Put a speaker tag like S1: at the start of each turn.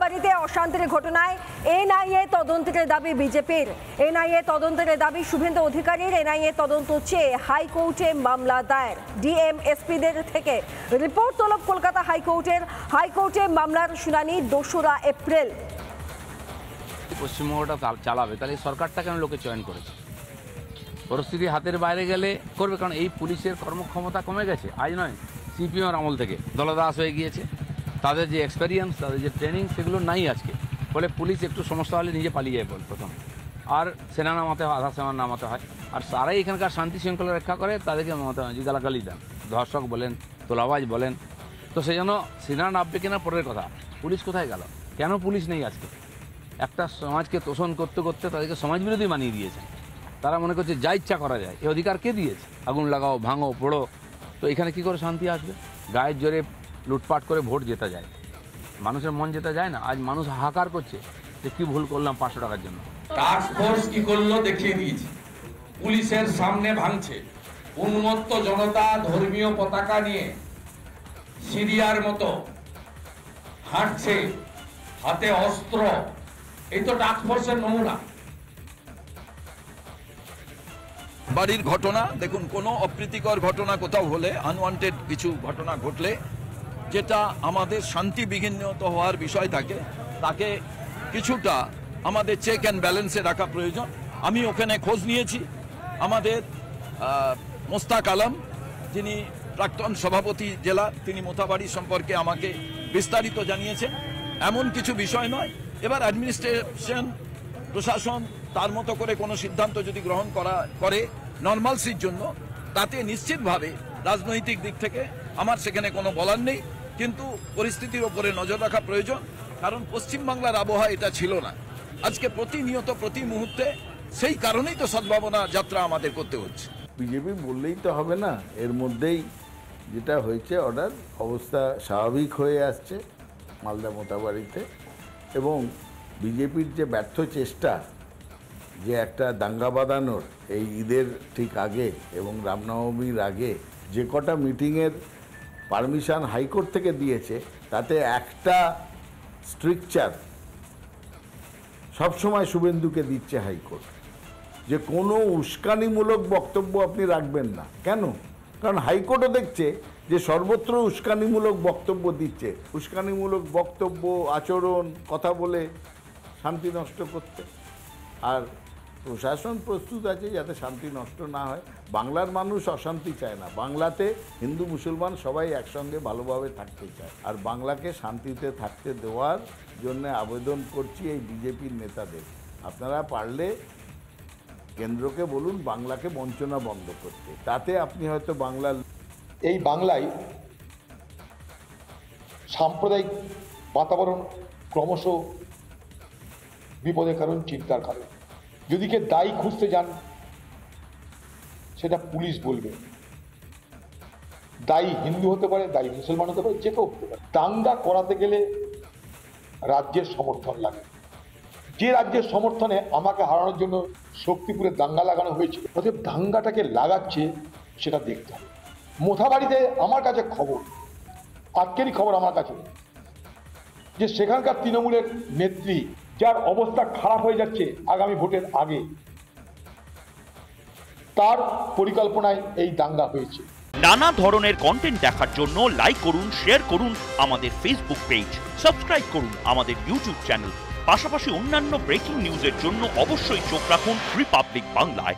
S1: মোথাবাড়িতে অশান্তির ঘটনায় এনআইএ তদন্তের দাবি বিজেপির। এনআইএ তদন্তের দাবি শুভেন্দু অধিকারীর। এনআইএ তদন্ত চেয়ে হাইকোর্টে মামলা দায়ের ডিএমএসপিদের থেকে। রিপোর্ট তলব কলকাতা হাইকোর্টের। হাইকোর্টে মামলার শুনানি 2রা এপ্রিল।
S2: পশ্চিমবঙ্গটা চালাবে, তাহলে সরকারটা কেন লোকে চয়ন করেছে? পরিস্থিতি হাতের বাইরে গেলে করবে, কারণ এই পুলিশের কর্মক্ষমতা কমে গেছে। আজ নয়, সিপিএম আমল থেকে দলদাস হয়ে গিয়েছে। তাদের যে এক্সপেরিয়েন্স, তাদের যে ট্রেনিং, সেগুলো নাই আজকে। ফলে পুলিশ একটু সমস্যা হলে নিজে পালিয়ে যায় প্রথম, আর সেনা নামাতে হয়, আধা সেনা নামাতে হয়। আর তারাই এখানকার শান্তি শৃঙ্খলা রক্ষা করে, তাদেরকে নামাতে হয়। যে গালাগালি দেন, ধর্ষক বলেন, তোলাবাজ বলেন, তো সেই জন্য সেনা নামবে কিনা পরের কথা। পুলিশ কোথায় গেল? কেন পুলিশ নেই আজকে? একটা সমাজকে তোষণ করতে করতে তাদেরকে সমাজবিরোধী বানিয়ে দিয়েছে। তারা মনে করছে যা ইচ্ছা করা যায়। এই অধিকার কে দিয়েছে? আগুন লাগাও, ভাঙো, পোড়ো। তো এখানে কি করে শান্তি আসবে? গায়ের জোরে লুটপাট করে ভোট জেতা যায়, মানুষের মন জেতা যায় না। আজ মানুষ হাহাকার করছে যে কি ভুল করলাম 500 টাকার জন্য।
S3: টাস্ক ফোর্স কি করলো দেখিয়ে দিয়েছে। পুলিশের সামনে ভাঙছে, উন্মত্ত জনতা ধর্মীয় পতাকা নিয়ে সিরিয়ার মতো হাঁটছে, হাতে অস্ত্র। এই তো টাস্ক ফোর্সের নমুনা।
S4: বাড়ির ঘটনা দেখুন, কোনো অপ্রীতিকর ঘটনা কোথাও হলে, আনওয়ান্টেড কিছু ঘটনা ঘটলে, যেটা আমাদের শান্তি বিঘ্নিত হওয়ার বিষয় থাকে, তাকে কিছুটা আমাদের চেক অ্যান্ড ব্যালেন্সে রাখা প্রয়োজন। আমি ওখানে খোঁজ নিয়েছি। আমাদের মোস্তাক আলম, যিনি প্রাক্তন সভাপতি জেলা, তিনি মোথাবাড়ি সম্পর্কে আমাকে বিস্তারিত জানিয়েছেন। এমন কিছু বিষয় নয়। এবার অ্যাডমিনিস্ট্রেশন, প্রশাসন তার মতো করে কোনো সিদ্ধান্ত যদি গ্রহণ করে নর্মালসির জন্য, তাতে নিশ্চিতভাবে রাজনৈতিক দিক থেকে আমার সেখানে কোনো বলার নেই। কিন্তু পরিস্থিতির ওপরে নজর রাখা প্রয়োজন, কারণ পশ্চিমবাংলার আবহাওয়া এটা ছিল না। আজকে প্রতিনিয়ত প্রতি মুহূর্তে, সেই কারণেই তো সদ্ভাবনা যাত্রা আমাদের করতে হচ্ছে।
S5: বিজেপি বললেই তো হবে না, এর মধ্যেই যেটা হয়েছে অর্ডার, অবস্থা স্বাভাবিক হয়ে আসছে মালদা মোথাবাড়িতে। এবং বিজেপির যে ব্যর্থ চেষ্টা যে একটা দাঙ্গা বাঁধানোর এই ঈদের ঠিক আগে এবং রামনবমীর আগে, যে কটা মিটিংয়ের পারমিশন হাইকোর্ট থেকে দিয়েছে, তাতে একটা স্ট্রিকচার সবসময় শুভেন্দুকে দিচ্ছে হাইকোর্ট, যে কোনো উস্কানিমূলক বক্তব্য আপনি রাখবেন না। কেন? কারণ হাইকোর্টও দেখছে যে সর্বত্র উস্কানিমূলক বক্তব্য দিচ্ছে। উস্কানিমূলক বক্তব্য, আচরণ, কথা বলে শান্তি নষ্ট করতে। আর প্রশাসন প্রস্তুত আছে যাতে শান্তি নষ্ট না হয়। বাংলার মানুষ অশান্তি চায় না। বাংলাতে হিন্দু মুসলমান সবাই একসঙ্গে ভালোভাবে থাকতে চায়। আর বাংলাকে শান্তিতে থাকতে দেওয়ার জন্য আবেদন করছি এই বিজেপির নেতাদের, আপনারা পারলে কেন্দ্রকে বলুন বাংলাকে বঞ্চনা বন্ধ করতে। তাতে আপনি হয়তো বাংলার
S6: এই বাংলায় সাম্প্রদায়িক বাতাবরণ ক্রমশ বিপদের কারণ, চিন্তার কারণ। যদি কে দায়ী খুঁজতে যান, সেটা পুলিশ বলবে। দায়ী হিন্দু হতে পারে, দায়ী মুসলমান হতে পারে, যে কেউ হতে পারে। দাঙ্গা করাতে গেলে রাজ্যের সমর্থন লাগে। যে রাজ্যের সমর্থনে আমাকে হারানোর জন্য শক্তিপুরে দাঙ্গা লাগানো হয়েছিল, অতএব দাঙ্গাটাকে লাগাচ্ছে সেটা দেখতে হবে। মোথাবাড়িতে আমার কাছে খবর, আজকেরই খবর আমার কাছে, যে সেখানকার তৃণমূলের নেত্রী, যার অবস্থা খারাপ হয়ে যাচ্ছে আগামী ভোটের আগে, তার পরিকল্পনায় এই দাঙ্গা হয়েছে।
S7: নানা ধরনের কন্টেন্ট দেখার জন্য লাইক করুন, শেয়ার করুন আমাদের ফেসবুক পেজ, সাবস্ক্রাইব করুন আমাদের ইউটিউব চ্যানেল। পাশাপাশি অন্যান্য ব্রেকিং নিউজের জন্য অবশ্যই চোখ রাখুন রিপাবলিক বাংলায়।